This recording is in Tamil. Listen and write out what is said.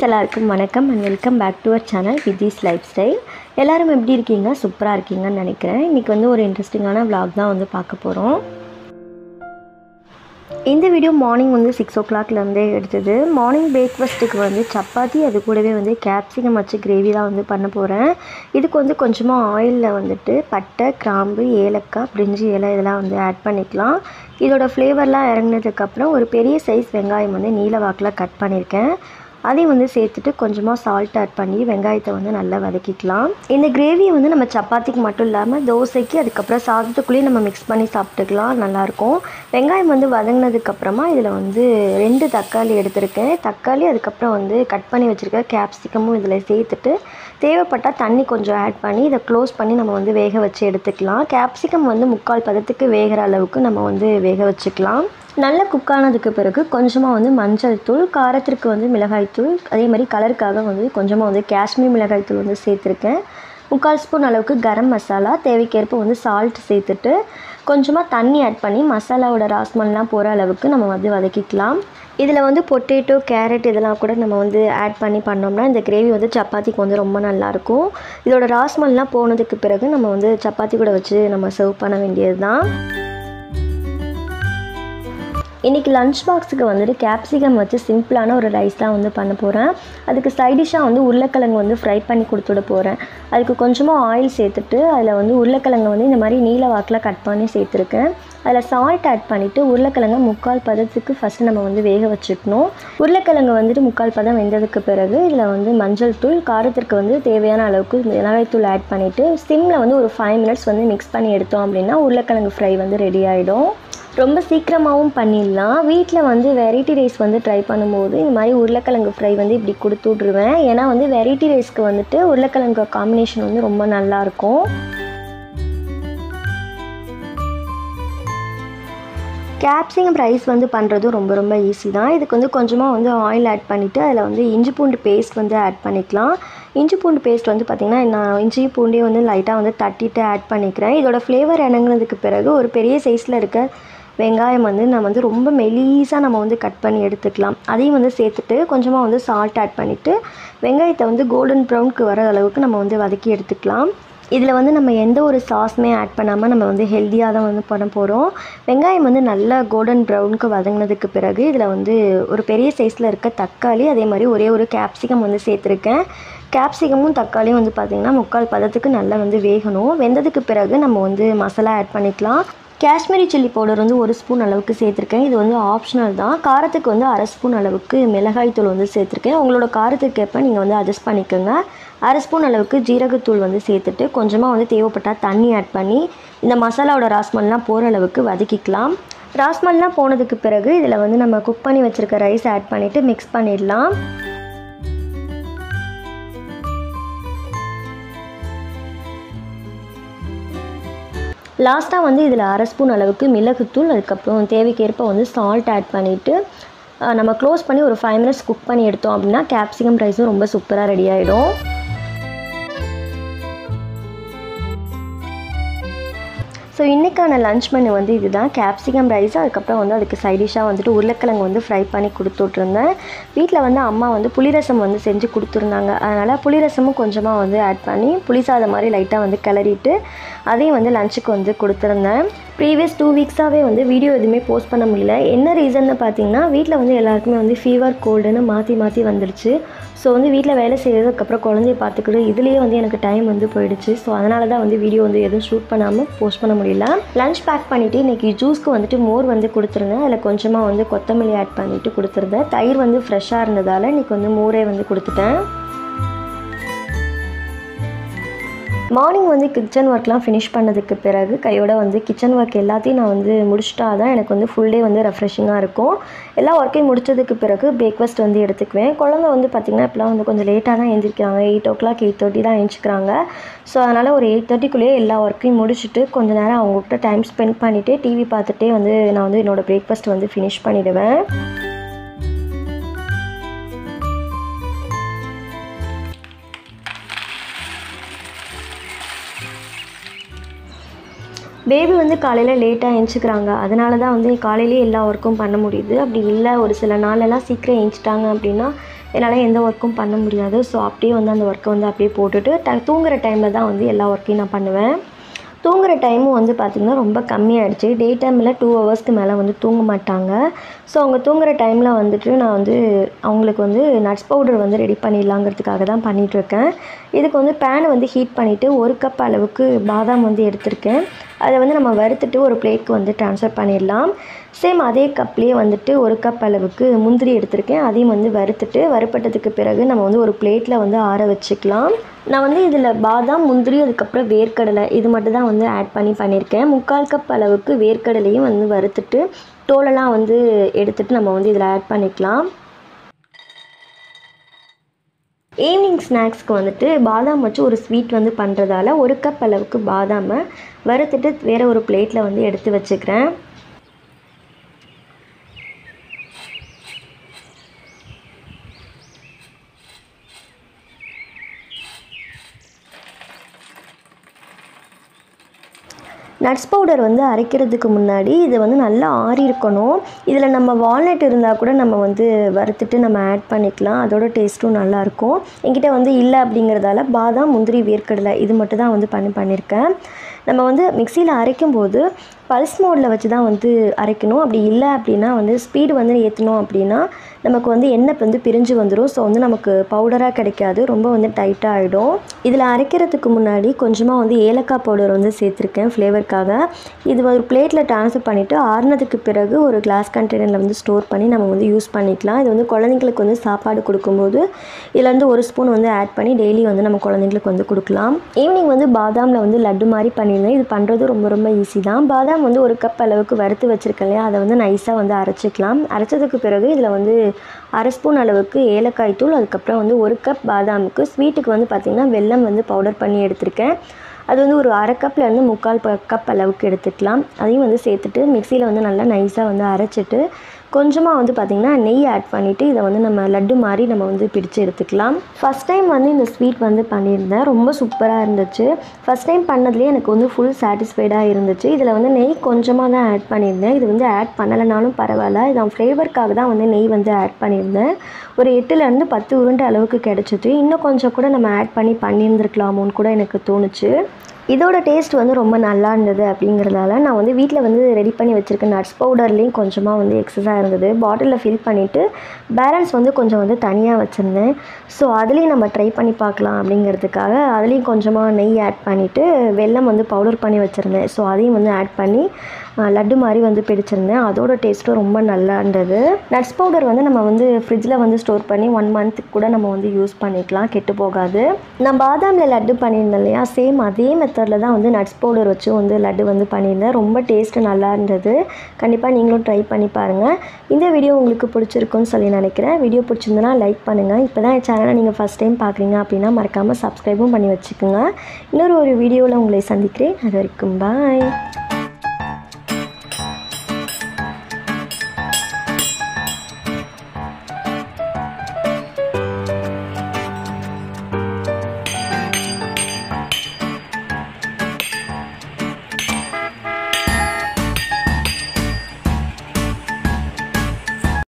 எல்லாருக்கும் வணக்கம் and welcome back to our channel Vidhi's Lifestyle. எல்லாரும் எப்படி இருக்கீங்க? சூப்பரா இருக்கீங்கன்னு நினைக்கிறேன். இன்னைக்கு வந்து ஒரு இன்ட்ரஸ்டிங்கான vlog தான் வந்து பார்க்க போறோம். இந்த வீடியோ மார்னிங் வந்து 6 o'clock ல இருந்தே எடுத்தது. மார்னிங் பிரேக்ஃபாஸ்ட்டுக்கு வந்து சப்பாத்தி அது கூடவே வந்து கேப்சிகம் வச்சு கிரேவி தான் வந்து பண்ண போறேன். இதுக்கு வந்து கொஞ்சமா ஆயில்ல வந்துட்டு பட்டை, கிராம்பு, ஏலக்காய், பிரிஞ்சி இலை இதெல்லாம் வந்து ஆட் பண்ணிக்கலாம். இதோட ஃப்ளேவர்லாம் இறங்கினதுக்கு அப்புறம் ஒரு பெரிய சைஸ் வெங்காயம் வந்து நீல வாக்குல கட் பண்ணிருக்கேன். அதையும் வந்து சேர்த்துட்டு கொஞ்சமாக சால்ட் ஆட் பண்ணி வெங்காயத்தை வந்து நல்லா வதக்கிக்கலாம். இந்த கிரேவியை வந்து நம்ம சப்பாத்திக்கு மட்டும் இல்லாமல் தோசைக்கு அதுக்கப்புறம் சாதத்துக்குள்ளேயே நம்ம மிக்ஸ் பண்ணி சாப்பிட்டுக்கலாம், நல்லாயிருக்கும். வெங்காயம் வந்து வதங்கினதுக்கப்புறமா இதில் வந்து 2 தக்காளி எடுத்திருக்கேன். தக்காளி அதுக்கப்புறம் வந்து கட் பண்ணி வச்சுருக்க கேப்சிகமும் இதில் சேர்த்துட்டு தேவைப்பட்டால் தண்ணி கொஞ்சம் ஆட் பண்ணி இதை க்ளோஸ் பண்ணி நம்ம வந்து வேக வச்சு எடுத்துக்கலாம். கேப்சிகம் வந்து 3/4 பதத்துக்கு வேகிற அளவுக்கு நம்ம வந்து வேக வச்சுக்கலாம். நல்லா குக் ஆனதுக்கு பிறகு கொஞ்சமாக வந்து மஞ்சள் தூள், காரத்திற்கு வந்து மிளகாய் தூள், அதே மாதிரி கலருக்காக வந்து கொஞ்சமாக வந்து காஷ்மீர் மிளகாய் தூள் வந்து சேர்த்துருக்கேன். 3/4 ஸ்பூன் அளவுக்கு கரம் மசாலா, தேவைக்கேற்ப வந்து சால்ட் சேர்த்துட்டு கொஞ்சமாக தண்ணி ஆட் பண்ணி மசாலாவோட ராஸ்மல்லாம் போகிற அளவுக்கு நம்ம வந்து வதக்கிக்கலாம். இதில் வந்து பொட்டேட்டோ, கேரட் இதெல்லாம் கூட நம்ம வந்து ஆட் பண்ணி பண்ணோம்னா இந்த கிரேவி வந்து சப்பாத்திக்கு வந்து ரொம்ப நல்லாயிருக்கும். இதோட ராஸ்மல்லாம் போனதுக்கு பிறகு நம்ம வந்து சப்பாத்தி கூட வச்சு நம்ம சர்வ் பண்ண வேண்டியது தான். இன்றைக்கி லஞ்ச் பாக்ஸுக்கு வந்துட்டு கேப்சிகம் வச்சு சிம்பிளான ஒரு ரைஸ் தான் வந்து பண்ண போகிறேன். அதுக்கு சைடிஷாக வந்து உருளைக்கிழங்கு வந்து ஃப்ரை பண்ணி கொடுத்துட போகிறேன். அதுக்கு கொஞ்சமாக ஆயில் சேர்த்துட்டு அதில் வந்து உருளைக்கிழங்கு வந்து இந்த மாதிரி நீல வாக்கில் கட் பண்ணி சேர்த்துருக்கேன். அதில் சால்ட் ஆட் பண்ணிவிட்டு உருளைக்கிழங்கு 3/4 பதத்துக்கு ஃபஸ்ட்டு நம்ம வந்து வேக வச்சுக்கணும். உருளைக்கிழங்கு வந்துட்டு 3/4 பதம் வெந்ததுக்கு பிறகு இதில் வந்து மஞ்சள் தூள், காரத்திற்கு வந்து தேவையான அளவுக்கு மிளகாய் தூள் ஆட் பண்ணிவிட்டு சிம்மில் வந்து ஒரு 5 minutes வந்து மிக்ஸ் பண்ணி எடுத்தோம் அப்படின்னா உருளைக்கிழங்கு ஃப்ரை வந்து ரெடி ஆகிடும். ரொம்ப சீக்கிரமாகவும் பண்ணிடலாம். வீட்டில் வந்து வெரைட்டி ரைஸ் வந்து ட்ரை பண்ணும்போது இந்த மாதிரி உருளைக்கிழங்கு ஃப்ரை வந்து இப்படி கொடுத்து விட்ருவேன். ஏன்னா வந்து வெரைட்டி ரைஸ்க்கு வந்துட்டு உருளைக்கிழங்கு காம்பினேஷன் வந்து ரொம்ப நல்லாயிருக்கும். கேப்சிகம் ரைஸ் வந்து பண்ணுறதும் ரொம்ப ரொம்ப ஈஸி தான். இதுக்கு வந்து கொஞ்சமாக வந்து ஆயில் ஆட் பண்ணிவிட்டு அதில் வந்து இஞ்சி பூண்டு பேஸ்ட் வந்து ஆட் பண்ணிக்கலாம். இஞ்சி பூண்டு பேஸ்ட் வந்து பார்த்திங்கன்னா நான் இஞ்சி பூண்டே வந்து லைட்டாக வந்து தட்டிட்டு ஆட் பண்ணிக்கிறேன். இதோட ஃப்ளேவர் இறங்கினதுக்கு பிறகு ஒரு பெரிய சைஸில் இருக்க வெங்காயம் வந்து நம்ம வந்து ரொம்ப மெலீஸாக நம்ம வந்து கட் பண்ணி எடுத்துக்கலாம். அதையும் வந்து சேர்த்துட்டு கொஞ்சமாக வந்து சால்ட் ஆட் பண்ணிவிட்டு வெங்காயத்தை வந்து கோல்டன் ப்ரௌனுக்கு வர அளவுக்கு நம்ம வந்து வதக்கி எடுத்துக்கலாம். இதில் வந்து நம்ம எந்த ஒரு சாஸுமே ஆட் பண்ணாமல் நம்ம வந்து ஹெல்த்தியாக தான் வந்து பண்ண போகிறோம். வெங்காயம் வந்து நல்லா கோல்டன் ப்ரௌனுக்கு வதங்கினதுக்கு பிறகு இதில் வந்து ஒரு பெரிய சைஸில் இருக்க தக்காளி, அதே மாதிரி ஒரே ஒரு கேப்சிகம் வந்து சேர்த்துருக்கேன். கேப்சிகமும் தக்காளியும் வந்து பார்த்திங்கன்னா 3/4 பதத்துக்கு நல்லா வந்து வேகணும். வெந்ததுக்கு பிறகு நம்ம வந்து மசாலா ஆட் பண்ணிக்கலாம். காஷ்மீரி சில்லி பவுடர் வந்து 1 ஸ்பூன் அளவுக்கு சேர்த்துருக்கேன். இது வந்து ஆப்ஷனல் தான். காரத்துக்கு வந்து 1/2 ஸ்பூன் அளவுக்கு மிளகாய் தூள் வந்து சேர்த்துருக்கேன். உங்களோட காரத்துக்கு ஏற்ப நீங்கள் வந்து அட்ஜஸ்ட் பண்ணிக்கோங்க. 1/2 ஸ்பூன் அளவுக்கு ஜீரகத்தூள் வந்து சேர்த்துட்டு கொஞ்சமாக வந்து தேவைப்பட்டால் தண்ணி ஆட் பண்ணி இந்த மசாலாவோட ராஸ்மல்லாம் போகிற அளவுக்கு வதக்கிக்கலாம். ராஸ்மல்லாம் போனதுக்கு பிறகு இதில் வந்து நம்ம குக் பண்ணி வச்சுருக்க ரைஸ் ஆட் பண்ணிவிட்டு மிக்ஸ் பண்ணிடலாம். லாஸ்ட்டாக வந்து இதில் 1/2 ஸ்பூன் அளவுக்கு மிளகுத்தூள், அதுக்கப்புறம் தேவைக்கேற்ப வந்து சால்ட் ஆட் பண்ணிவிட்டு நம்ம க்ளோஸ் பண்ணி ஒரு 5 minutes குக் பண்ணி எடுத்தோம் அப்படின்னா கேப்சிகம் ரைஸும் ரொம்ப சூப்பராக ரெடி ஆகிடும். ஸோ இன்றைக்கான லன்ச் மெனு வந்து இதுதான். கேப்சிகம் ரைஸ், அதுக்கப்புறம் வந்து அதுக்கு சைடிஷாக வந்துட்டு உருளைக்கிழங்கு வந்து ஃப்ரை பண்ணி கொடுத்துட்ருந்தேன். வீட்டில் வந்து அம்மா வந்து புளிரசம் வந்து செஞ்சு கொடுத்துருந்தாங்க. அதனால் புளிரசமும் கொஞ்சமாக வந்து ஆட் பண்ணி புளிசாதம் மாதிரி லைட்டாக வந்து கிளறிட்டு அதையும் வந்து லஞ்சுக்கு வந்து கொடுத்துருந்தேன். ப்ரீவியஸ் 2 வீக்ஸாகவே வந்து வீடியோ எதுவுமே போஸ்ட் பண்ண முடியல. என்ன ரீசன்னு பார்த்தீங்கன்னா வீட்டில் வந்து எல்லாருக்குமே வந்து ஃபீவர், கோல்டுன்னு மாற்றி வந்துடுச்சு. ஸோ வந்து வீட்டில் வேலை செய்கிறதுக்கப்புறம் குழந்தைய பார்த்துக்கிட்டு இதுலேயே வந்து எனக்கு டைம் வந்து போயிடுச்சு. ஸோ அதனால தான் வந்து வீடியோ வந்து எதுவும் ஷூட் பண்ணாமல் போஸ்ட் பண்ண முடியல. லஞ்ச் பேக் பண்ணிவிட்டு இன்றைக்கி ஜூஸ்க்கு வந்துட்டு மோர் வந்து கொடுத்துருந்தேன். அதில் கொஞ்சமாக வந்து கொத்தமல்லி ஆட் பண்ணிவிட்டு கொடுத்துருந்தேன். தயிர் வந்து ஃப்ரெஷ்ஷாக இருந்ததால் இன்றைக்கி வந்து மோரே வந்து கொடுத்துட்டேன். மார்னிங் வந்து கிச்சன் ஒர்க்லாம் ஃபினிஷ் பண்ணதுக்கு பிறகு கையோட வந்து கிச்சன் ஒர்க் எல்லாத்தையும் நான் வந்து முடிச்சிட்டா தான் எனக்கு வந்து ஃபுல் டே வந்து ரெஃப்ரெஷிங்காக இருக்கும். எல்லா ஒர்க்கையும் முடிச்சதுக்கு பிறகு பிரேக்ஃபாஸ்ட் வந்து எடுத்துக்குவேன். குழந்தை வந்து பார்த்திங்கன்னா இப்போலாம் வந்து கொஞ்சம் லேட்டாக தான் எழுந்திரிக்கிறாங்க. 8 o'clock 8:30 தான் எழுந்திரிக்கிறாங்க. ஸோ அதனால் ஒரு 8:30க்குள்ளேயே எல்லா ஒர்க்கையும் முடிச்சுட்டு கொஞ்சம் நேரம் அவங்ககிட்ட டைம் ஸ்பெண்ட் பண்ணிவிட்டு டிவி பார்த்துட்டே வந்து நான் வந்து என்னோடய பிரேக்ஃபாஸ்ட் வந்து ஃபினிஷ் பண்ணிவிடுவேன். பேபி வந்து காலையில் லேட்டாக எழுந்திரிக்கிறாங்க. அதனால தான் வந்து காலையிலேயே எல்லா ஒர்க்கும் பண்ண முடியுது. அப்படி இல்லை ஒரு சில நாளெல்லாம் சீக்கிரம் எழுந்திரிச்சிட்டாங்க அப்படின்னா என்னால் எந்த ஒர்க்கும் பண்ண முடியாது. ஸோ அப்படியே வந்து அந்த ஒர்க்கை வந்து அப்படியே போட்டுட்டு தூங்குகிற டைமில் தான் வந்து எல்லா ஒர்க்கையும் நான் பண்ணுவேன். தூங்குகிற டைமும் வந்து பார்த்திங்கன்னா ரொம்ப கம்மியாகிடுச்சு. டே டைமில் 2 ஹவர்ஸ்க்கு மேலே வந்து தூங்க மாட்டாங்க. ஸோ அவங்க தூங்குகிற டைமில் வந்துட்டு நான் வந்து அவங்களுக்கு வந்து நட்ஸ் பவுடர் வந்து ரெடி பண்ணிடலாங்கிறதுக்காக தான் பண்ணிகிட்ருக்கேன். இதுக்கு வந்து பேனை வந்து ஹீட் பண்ணிவிட்டு 1 கப் அளவுக்கு பாதாம் வந்து எடுத்திருக்கேன். அதை வந்து நம்ம வறுத்துட்டு ஒரு பிளேட்க்கு வந்து ட்ரான்ஸ்ஃபர் பண்ணிடலாம். சேம் அதே கப்லேயே வந்துட்டு 1 கப் அளவுக்கு முந்திரி எடுத்திருக்கேன். அதையும் வந்து வறுத்துட்டு வறுப்பட்டதுக்கு பிறகு நம்ம வந்து ஒரு பிளேட்டில் வந்து ஆற வச்சுக்கலாம். நான் வந்து இதில் பாதாம், முந்திரி, அதுக்கப்புறம் வேர்க்கடலை இது மட்டும் தான் வந்து ஆட் பண்ணியிருக்கேன். 3/4 கப் அளவுக்கு வேர்க்கடலையும் வந்து வறுத்துட்டு தோலெல்லாம் வந்து எடுத்துகிட்டு நம்ம வந்து இதில் ஆட் பண்ணிக்கலாம். ஈவினிங் ஸ்நாக்ஸ்க்கு வந்துட்டு பாதாம் வச்சு ஒரு ஸ்வீட் வந்து பண்ணுறதால 1 கப் அளவுக்கு பாதாமை வறுத்துட்டு வேறு ஒரு பிளேட்டில் வந்து எடுத்து வச்சுக்கிறேன். நட்ஸ் பவுடர் வந்து அரைக்கிறதுக்கு முன்னாடி இதை வந்து நல்லா ஆறியிருக்கணும். இதில் நம்ம வால்நட் இருந்தால் கூட நம்ம வந்து வறுத்துட்டு நம்ம ஆட் பண்ணிக்கலாம். அதோட டேஸ்ட்டும் நல்லாயிருக்கும். என்கிட்ட வந்து இல்லை அப்படிங்கிறதால பாதாம், முந்திரி, வேர்க்கடலை இது மட்டும் தான் வந்து பண்ணியிருக்கேன். நம்ம வந்து மிக்சியில் அரைக்கும்போது பல்ஸ் மோடில் வச்சு தான் வந்து அரைக்கணும். அப்படி இல்லை அப்படின்னா வந்து ஸ்பீடு வந்து ஏற்றணும் அப்படின்னா நமக்கு வந்து எண்ணெய் வந்து பிரிஞ்சு வந்துடும். ஸோ வந்து நமக்கு பவுடராக கிடைக்காது, ரொம்ப வந்து டைட்டாக ஆகிடும். இதில் அரைக்கிறதுக்கு முன்னாடி கொஞ்சமாக வந்து ஏலக்காய் பவுடர் வந்து சேர்த்துருக்கேன் ஃப்ளேவருக்காக. இது ஒரு பிளேட்டில் ட்ரான்ஸ்ஃபர் பண்ணிவிட்டு ஆறுனதுக்கு பிறகு ஒரு கிளாஸ் கண்டெய்னரில் வந்து ஸ்டோர் பண்ணி நம்ம வந்து யூஸ் பண்ணிக்கலாம். இது வந்து குழந்தைங்களுக்கு வந்து சாப்பாடு கொடுக்கும்போது இதிலேருந்து 1 ஸ்பூன் வந்து ஆட் பண்ணி டெய்லி வந்து நம்ம குழந்தைங்களுக்கு வந்து கொடுக்கலாம். ஈவினிங் வந்து பாதாமில் வந்து லட்டு மாதிரி பண்ணியிருந்தேன். இது பண்ணுறது ரொம்ப ரொம்ப ஈஸி தான். பாதாம் வந்து 1 கப் அளவுக்கு வறுத்து வச்சுருக்கேன் இல்லையா, அதை வந்து நைஸாக வந்து அரைச்சிக்கலாம். அரைச்சதுக்கு பிறகு இதில் வந்து 1/2 ஸ்பூன் அளவுக்கு ஏலக்காய் தூள், அதுக்கப்புறம் வந்து 1 கப் பாதாமுக்கு ஸ்வீட்டுக்கு வந்து பார்த்திங்கன்னா வெல்லம் வந்து பவுடர் பண்ணி எடுத்திருக்கேன். அது வந்து ஒரு 1/2 கப்லேருந்து 3/4 கப் அளவுக்கு எடுத்துக்கலாம். அதையும் வந்து சேர்த்துட்டு மிக்சியில் வந்து நல்லா நைஸாக வந்து அரைச்சிட்டு கொஞ்சமாக வந்து பார்த்திங்கன்னா நெய் ஆட் பண்ணிவிட்டு இதை வந்து நம்ம லட்டு மாதிரி நம்ம வந்து பிடிச்சு எடுத்துக்கலாம். ஃபஸ்ட் டைம் வந்து இந்த ஸ்வீட் வந்து பண்ணியிருந்தேன். ரொம்ப சூப்பராக இருந்துச்சு. ஃபஸ்ட் டைம் பண்ணதுலேயே எனக்கு வந்து ஃபுல் சாட்டிஸ்ஃபைடாக இருந்துச்சு. இதில் வந்து நெய் கொஞ்சமாக தான் ஆட் பண்ணியிருந்தேன். இது வந்து ஆட் பண்ணலைனாலும் பரவாயில்ல. இது ஃப்ளேவருக்காக தான் வந்து நெய் வந்து ஆட் பண்ணியிருந்தேன். ஒரு 8லேருந்து 10 உருண்டை அளவுக்கு கிடச்சிச்சு. இன்னும் கொஞ்சம் கூட நம்ம ஆட் பண்ணியிருந்துருக்கலாமோன்னு கூட எனக்கு தோணுச்சு. இதோட டேஸ்ட் வந்து ரொம்ப நல்லா இருந்தது அப்படிங்கிறதால நான் வந்து வீட்டில் வந்து ரெடி பண்ணி வச்சுருக்கேன். நட்ஸ் பவுடர்லேயும் கொஞ்சமாக வந்து எக்ஸஸாக இருந்தது. பாட்டிலில் ஃபில் பண்ணிவிட்டு பேலன்ஸ் வந்து கொஞ்சம் வந்து தனியாக வச்சுருந்தேன். ஸோ அதுலேயும் நம்ம ட்ரை பண்ணி பார்க்கலாம் அப்படிங்கிறதுக்காக அதுலேயும் கொஞ்சமாக நெய் ஆட் பண்ணிவிட்டு வெல்லம் வந்து பவுடர் பண்ணி வச்சுருந்தேன். ஸோ அதையும் வந்து ஆட் பண்ணி லட்டு மாதிரி வந்து பிடிச்சிருந்தேன். அதோட டேஸ்ட்டும் ரொம்ப நல்லா இருந்தது. நட்ஸ் பவுடர் வந்து நம்ம வந்து ஃப்ரிட்ஜில் வந்து ஸ்டோர் பண்ணி 1 மந்த்துக்கு கூட நம்ம வந்து யூஸ் பண்ணிக்கலாம், கெட்டு போகாது. நான் பாதாமில் லட்டு பண்ணியிருந்தேன் இல்லையா, சேம் அதே மெத்தடில் தான் வந்து நட்ஸ் பவுடர் வச்சு வந்து லட்டு வந்து பண்ணியிருந்தேன். ரொம்ப டேஸ்ட்டு நல்லா இருந்தது. கண்டிப்பாக நீங்களும் ட்ரை பண்ணி பாருங்கள். இந்த வீடியோ உங்களுக்கு பிடிச்சிருக்குன்னு சொல்லி நினைக்கிறேன். வீடியோ பிடிச்சிருந்தனா லைக் பண்ணுங்கள். இப்போ தான் என் சேனலை நீங்கள் ஃபஸ்ட் டைம் பார்க்குறீங்க அப்படின்னா மறக்காமல் சப்ஸ்கிரைபும் பண்ணி வச்சுக்கோங்க. இன்னொரு வீடியோவில் உங்களை சந்திக்கிறேன். அது வரைக்கும் பாய்.